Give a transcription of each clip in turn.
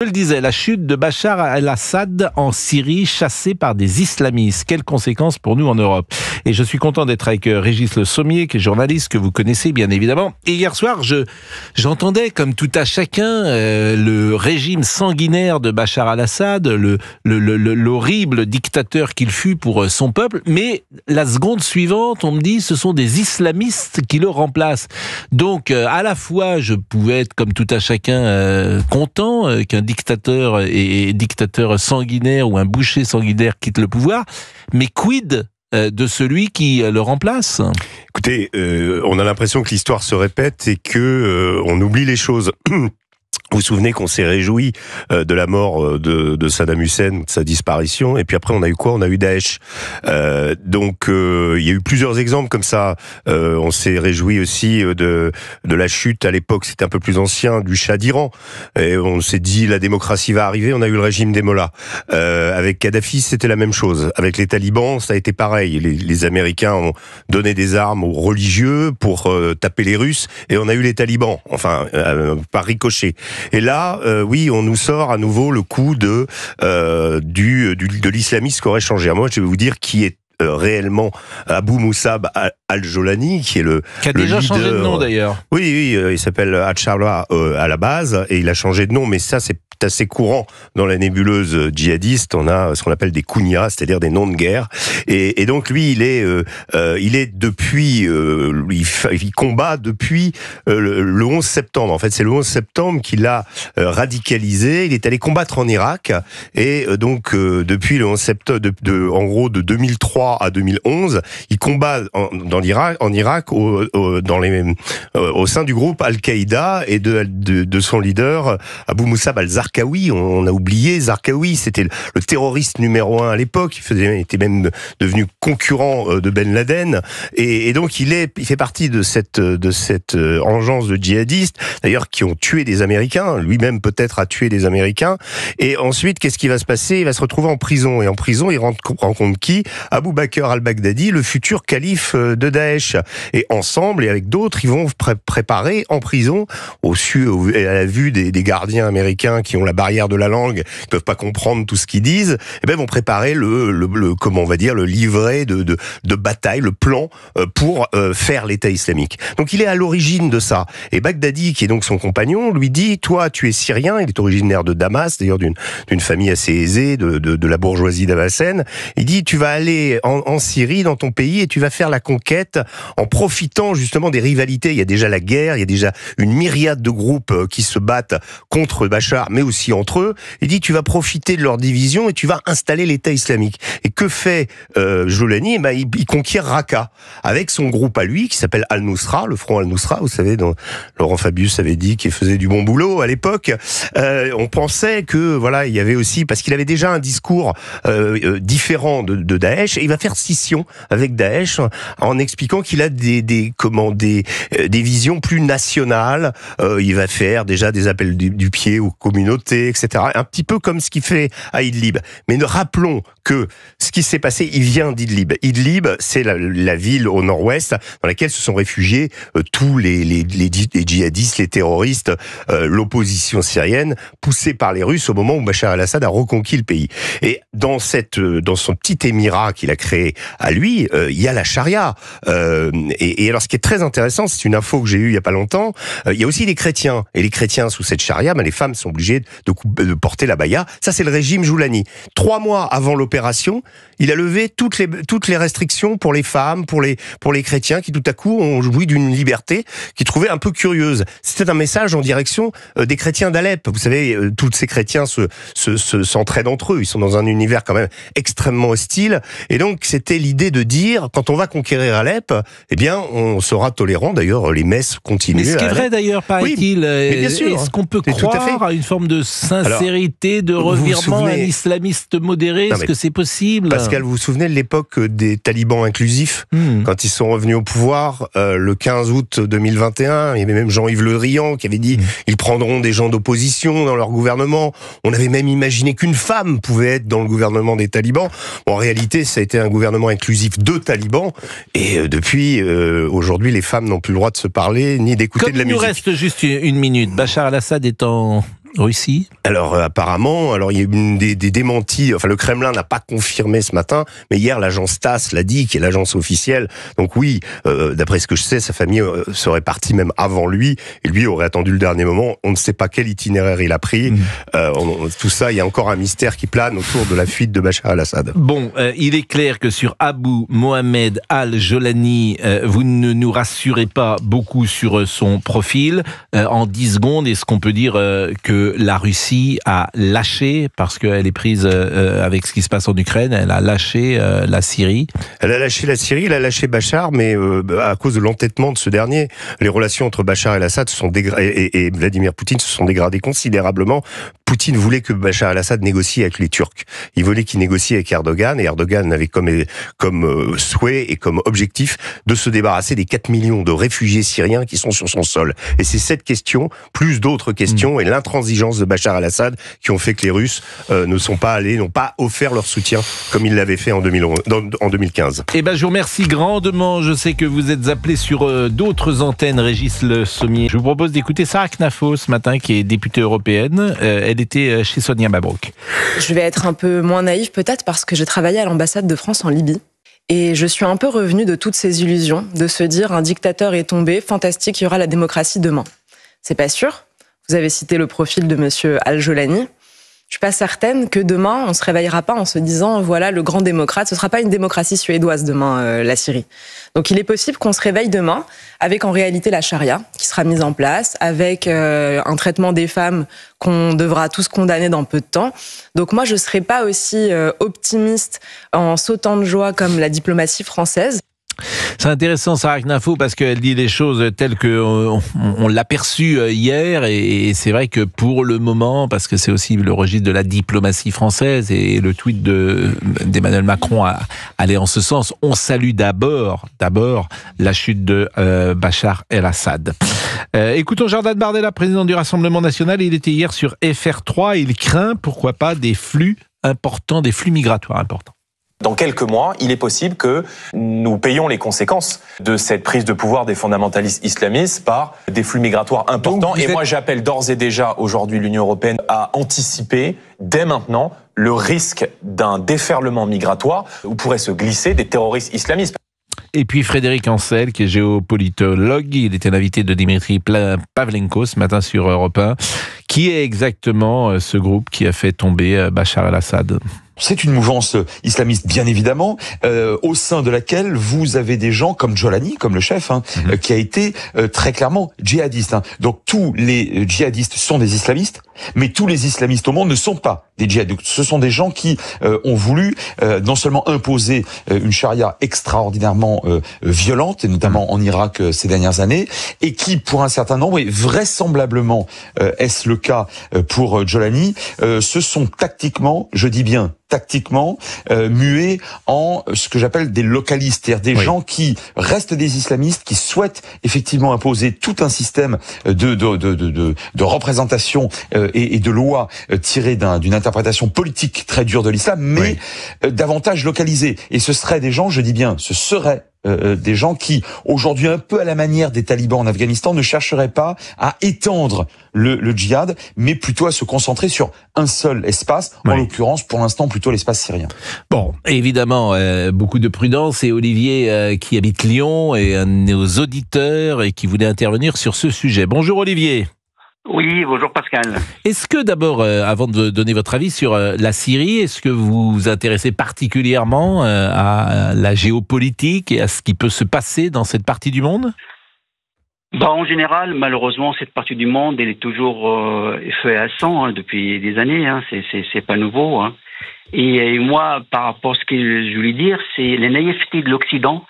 Je le disais, la chute de Bachar al-Assad en Syrie, chassé par des islamistes. Quelles conséquences pour nous en Europe? Et je suis content d'être avec Régis Le Sommier, qui est journaliste, que vous connaissez bien évidemment. Et hier soir, j'entendais, comme tout à chacun, le régime sanguinaire de Bachar al-Assad, l'horrible dictateur qu'il fut pour son peuple. Mais la seconde suivante, on me dit, ce sont des islamistes qui le remplacent. Donc, à la fois, je pouvais être, comme tout à chacun, content qu'un dictateur et dictateur sanguinaire ou un boucher sanguinaire quitte le pouvoir, mais quid de celui qui le remplace? Écoutez, on a l'impression que l'histoire se répète et que on oublie les choses. Vous vous souvenez qu'on s'est réjoui de la mort de Saddam Hussein, de sa disparition, et puis après on a eu quoi? On a eu Daesh. Donc il y a eu plusieurs exemples comme ça. On s'est réjoui aussi de la chute à l'époque, c'était un peu plus ancien, du Shah d'Iran. Et on s'est dit la démocratie va arriver. On a eu le régime des mollahs. Avec Kadhafi, c'était la même chose. Avec les talibans, ça a été pareil. Les Américains ont donné des armes aux religieux pour taper les Russes, et on a eu les talibans. Enfin, par ricochet. Et là, oui, on nous sort à nouveau le coup de l'islamisme qui aurait changé. Moi, je vais vous dire qui est réellement Abu Musab al-Jolani, qui est qui a déjà changé de nom d'ailleurs. Oui, il s'appelle Al-Shabra à la base, et il a changé de nom, mais ça c'est assez courant dans la nébuleuse djihadiste. On a ce qu'on appelle des kunyas, c'est-à-dire des noms de guerre. Et donc lui, il est depuis, il combat depuis le 11 septembre. En fait, c'est le 11 septembre qu'il a radicalisé. Il est allé combattre en Irak, et donc depuis le 11 septembre, en gros de 2003 à 2011, il combat en Irak au sein du groupe Al-Qaïda et de son leader Abu Musab al-Zarqawi. On a oublié Zarqawi, c'était le terroriste numéro 1 à l'époque. Il était même devenu concurrent de Ben Laden, et donc il fait partie de cette engeance de djihadistes, d'ailleurs, qui ont tué des Américains. Lui-même peut-être a tué des Américains. Et ensuite, qu'est-ce qui va se passer? Il va se retrouver en prison, et en prison, il rencontre qui? Abu Bakr al-Baghdadi, le futur calife de Daesh. Et ensemble, et avec d'autres, ils vont préparer en prison, à la vue des gardiens américains qui ont la barrière de la langue, qui peuvent pas comprendre tout ce qu'ils disent, et ben vont préparer comment on va dire, le livret de bataille, le plan pour faire l'État islamique. Donc il est à l'origine de ça. Et Baghdadi, qui est donc son compagnon, lui dit: toi, tu es syrien. Il est originaire de Damas, d'ailleurs d'une famille assez aisée de la bourgeoisie damascène. Il dit: tu vas aller en Syrie, dans ton pays, et tu vas faire la conquête en profitant justement des rivalités. Il y a déjà la guerre, il y a déjà une myriade de groupes qui se battent contre Bachar, mais aussi entre eux. Il dit: tu vas profiter de leur division et tu vas installer l'État islamique. Et que fait Jolani? Il conquiert Raqqa avec son groupe à lui qui s'appelle Al-Nusra, le front Al-Nusra. Vous savez, Laurent Fabius avait dit qu'il faisait du bon boulot à l'époque. On pensait que il y avait aussi, parce qu'il avait déjà un discours différent de Daesh, et il va faire scission avec Daesh en expliquant qu'il a des visions plus nationales. Il va faire déjà des appels du pied aux communautés, etc. Un petit peu comme ce qu'il fait à Idlib. Mais rappelons que ce qui s'est passé, il vient d'Idlib. Idlib, c'est la ville au nord-ouest dans laquelle se sont réfugiés tous les djihadistes, les terroristes, l'opposition syrienne, poussée par les Russes au moment où Bachar al-Assad a reconquis le pays. Et dans son petit émirat qu'il a créé à lui, il y a la charia. Et alors, ce qui est très intéressant, c'est une info que j'ai eue il y a pas longtemps, il y a aussi les chrétiens. Et les chrétiens, sous cette charia, les femmes sont obligées de porter la baya. Ça, c'est le régime Jolani. 3 mois avant l'opération, il a levé toutes les restrictions pour les femmes, pour les chrétiens, qui tout à coup ont joui d'une liberté qui trouvait un peu curieuse. C'était un message en direction des chrétiens d'Alep. Vous savez, tous ces chrétiens s'entraident entre eux. Ils sont dans un univers quand même extrêmement hostile. Et donc, c'était l'idée de dire, quand on va conquérir Alep, eh bien, on sera tolérant. D'ailleurs, les messes continuent. Mais ce qui est vrai d'ailleurs, paraît-il, bien sûr, est-ce qu'on peut croire à une forme de sincérité, de revirement, un islamiste modéré? Est-ce que c'est possible? Pascal, vous vous souvenez de l'époque des talibans inclusifs, quand ils sont revenus au pouvoir le 15 août 2021, il y avait même Jean-Yves Le Drian qui avait dit ils prendront des gens d'opposition dans leur gouvernement. On avait même imaginé qu'une femme pouvait être dans le gouvernement des talibans. Bon, en réalité, ça a été un gouvernement inclusif de talibans, et depuis aujourd'hui, les femmes n'ont plus le droit de se parler ni d'écouter de la musique. Il nous reste juste une minute. Bachar al-Assad est en Russie? Alors apparemment, il y a eu des démentis. Enfin, le Kremlin n'a pas confirmé ce matin, mais hier l'agence TASS l'a dit, qui est l'agence officielle. Donc oui, d'après ce que je sais, sa famille serait partie même avant lui, et lui aurait attendu le dernier moment. On ne sait pas quel itinéraire il a pris. Tout ça, il y a encore un mystère qui plane autour de la fuite de Bachar el-Assad. Bon, il est clair que sur Abu Mohamed al-Jolani, vous ne nous rassurez pas beaucoup sur son profil. En 10 secondes, est-ce qu'on peut dire que la Russie a lâché, parce qu'elle est prise avec ce qui se passe en Ukraine, elle a lâché la Syrie? Elle a lâché la Syrie, elle a lâché Bachar, mais à cause de l'entêtement de ce dernier. Les relations entre Bachar el-Assad et Vladimir Poutine se sont dégradées considérablement. Poutine voulait que Bachar el-Assad négocie avec les Turcs. Il voulait qu'il négocie avec Erdogan, et Erdogan avait comme souhait et comme objectif de se débarrasser des 4 millions de réfugiés syriens qui sont sur son sol. Et c'est cette question, plus d'autres questions, et l'intransigeance de Bachar el-Assad qui ont fait que les Russes n'ont pas offert leur soutien comme ils l'avaient fait en 2015. Eh ben, je vous remercie grandement. Je sais que vous êtes appelé sur d'autres antennes, Régis Le Sommier. Je vous propose d'écouter Sarah Knafo ce matin, qui est députée européenne. Elle était chez Sonia Mabrouk. Je vais être un peu moins naïve peut-être parce que j'ai travaillé à l'ambassade de France en Libye. Et je suis un peu revenue de toutes ces illusions, de se dire un dictateur est tombé, fantastique, il y aura la démocratie demain. C'est pas sûr. Vous avez cité le profil de monsieur al-Jolani. Je suis pas certaine que demain, on se réveillera pas en se disant, voilà, le grand démocrate, ce sera pas une démocratie suédoise demain, la Syrie. Donc il est possible qu'on se réveille demain avec en réalité la charia qui sera mise en place, avec un traitement des femmes qu'on devra tous condamner dans peu de temps. Donc moi, je serais pas aussi optimiste en sautant de joie comme la diplomatie française. C'est intéressant, Sarah Knafo, parce qu'elle dit les choses telles qu'on l'a perçu hier, et c'est vrai que pour le moment, parce que c'est aussi le registre de la diplomatie française, et le tweet d'Emmanuel Macron allait en ce sens, on salue d'abord la chute de Bachar el-Assad. Écoutons Jordan Bardella, président du Rassemblement National. Il était hier sur FR3, il craint, pourquoi pas, des flux migratoires importants. Dans quelques mois, il est possible que nous payions les conséquences de cette prise de pouvoir des fondamentalistes islamistes par des flux migratoires importants. Et moi, j'appelle d'ores et déjà aujourd'hui l'Union européenne à anticiper dès maintenant le risque d'un déferlement migratoire où pourraient se glisser des terroristes islamistes. Et puis Frédéric Ancel, qui est géopolitologue, il était l'invité de Dimitri Pavlenko ce matin sur Europe 1. Qui est exactement ce groupe qui a fait tomber Bachar el-Assad ? C'est une mouvance islamiste, bien évidemment, au sein de laquelle vous avez des gens comme Jolani, comme le chef, qui a été très clairement djihadiste. Donc tous les djihadistes sont des islamistes, mais tous les islamistes au monde ne sont pas des djihadistes. Ce sont des gens qui ont voulu non seulement imposer une charia extraordinairement violente, et notamment en Irak ces dernières années, et qui, pour un certain nombre, et vraisemblablement est-ce le cas pour Jolani, se sont tactiquement, je dis bien tactiquement, mués en ce que j'appelle des localistes, c'est-à-dire des gens qui restent des islamistes, qui souhaitent effectivement imposer tout un système de représentation et de loi tiré d'une interprétation politique très dure de l'islam, mais davantage localisée. Et ce seraient des gens, je dis bien, ce seraient des gens qui, aujourd'hui, un peu à la manière des talibans en Afghanistan, ne chercheraient pas à étendre le djihad, mais plutôt à se concentrer sur un seul espace, en l'occurrence, pour l'instant, plutôt l'espace syrien. Bon, évidemment, beaucoup de prudence, et Olivier, qui habite Lyon, est un de nos auditeurs et qui voulait intervenir sur ce sujet. Bonjour Olivier. Oui, bonjour Pascal. Est-ce que d'abord, avant de donner votre avis sur la Syrie, est-ce que vous vous intéressez particulièrement à la géopolitique et à ce qui peut se passer dans cette partie du monde ? En général, malheureusement, cette partie du monde, elle est toujours feu et à sang depuis des années. C'est pas nouveau. Et moi, par rapport à ce que je voulais dire, c'est la naïveté de l'Occident.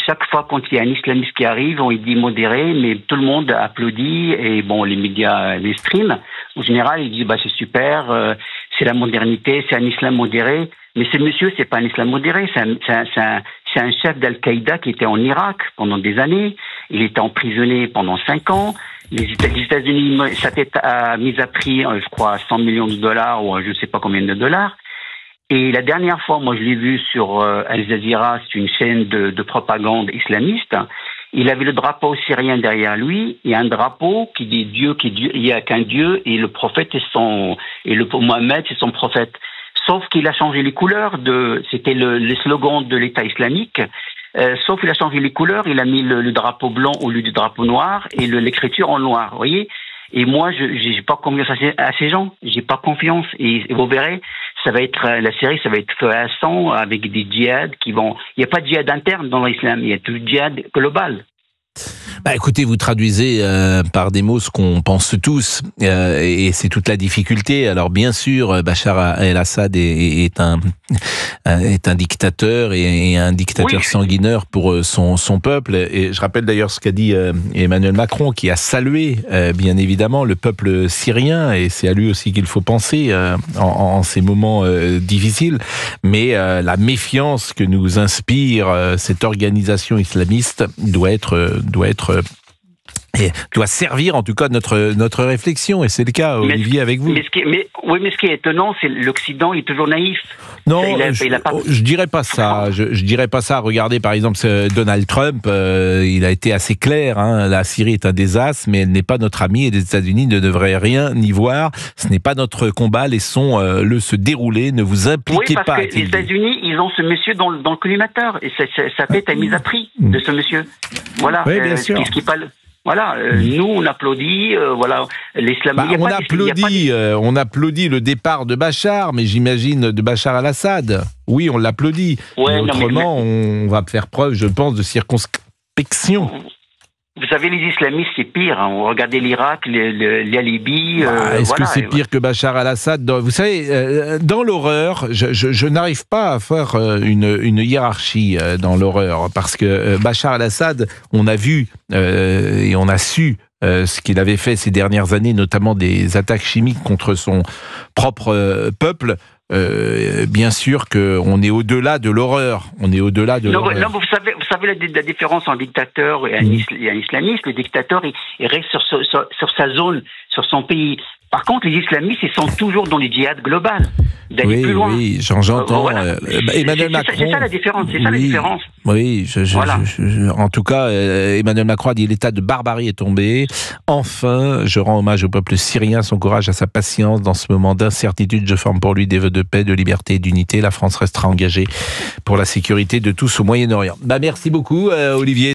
Chaque fois quand il y a un islamiste qui arrive, on dit modéré, mais tout le monde applaudit, et les médias les streament. En général, ils disent c'est super, c'est la modernité, c'est un islam modéré. Mais ce monsieur, c'est pas un islam modéré, c'est un chef d'Al-Qaïda qui était en Irak pendant des années. Il était emprisonné pendant 5 ans. Les États-Unis, sa tête a mis à prix, je crois, 100 millions de dollars ou je ne sais pas combien de dollars. Et la dernière fois, moi, je l'ai vu sur Al Jazeera, c'est une chaîne de propagande islamiste. il avait le drapeau syrien derrière lui, et un drapeau qui dit Dieu, il n'y a qu'un Dieu, et le prophète et le Mohammed c'est son prophète. Sauf qu'il a changé les couleurs c'était les slogans de l'État islamique. Sauf qu'il a changé les couleurs, il a mis le drapeau blanc au lieu du drapeau noir et l'écriture en noir, vous voyez. Et moi, j'ai pas confiance à ces gens, j'ai pas confiance. Et vous verrez, la série, ça va être feu à sang avec des djihad il n'y a pas de djihad interne dans l'islam, il y a tout le djihad global. Bah écoutez, vous traduisez par des mots ce qu'on pense tous, et c'est toute la difficulté. Alors bien sûr, Bachar el-Assad est un dictateur et un dictateur sanguinaire pour son peuple. Et je rappelle d'ailleurs ce qu'a dit Emmanuel Macron, qui a salué bien évidemment le peuple syrien, et c'est à lui aussi qu'il faut penser en ces moments difficiles. Mais la méfiance que nous inspire cette organisation islamiste doit servir en tout cas notre réflexion, et c'est le cas, Olivier, avec vous. Mais ce qui est étonnant, c'est l'Occident est toujours naïf. Non, je dirais pas ça. Je dirais pas ça. Regardez par exemple Donald Trump, il a été assez clair. La Syrie est un désastre, mais elle n'est pas notre amie, et les États-Unis ne devraient rien y voir. Ce n'est pas notre combat. Laissons-le se dérouler. Ne vous impliquez pas. Oui, parce que les États-Unis, ils ont ce monsieur dans le collimateur, et ça fait à mise à prix de ce monsieur. Voilà. Oui, bien sûr. Voilà, nous on applaudit, l'islam. On applaudit le départ de Bachar, mais j'imagine de Bachar al-Assad. Oui, on l'applaudit. Ouais, autrement, on va faire preuve, je pense, de circonspection. Vous savez, les islamistes, c'est pire. Regardez l'Irak, la Libye. Est-ce que c'est pire que Bachar al-Assad? Vous savez, dans l'horreur, je n'arrive pas à faire une hiérarchie dans l'horreur, parce que Bachar al-Assad, on a vu et on a su ce qu'il avait fait ces dernières années, notamment des attaques chimiques contre son propre peuple. Bien sûr qu'on est au-delà de l'horreur. On est au-delà de l'horreur. Non, vous savez la différence entre un dictateur et un islamiste. Le dictateur, il reste sur sa zone, sur son pays. Par contre, les islamistes, ils sont toujours dans le djihad global. D'aller plus loin. Oui, j'entends. Voilà. Emmanuel Macron. C'est ça la différence. La différence. Oui, en tout cas, Emmanuel Macron a dit l'état de barbarie est tombé. Enfin, je rends hommage au peuple syrien, son courage, à sa patience. Dans ce moment d'incertitude, je forme pour lui des vœux de paix, de liberté et d'unité. La France restera engagée pour la sécurité de tous au Moyen-Orient. Merci beaucoup, Olivier.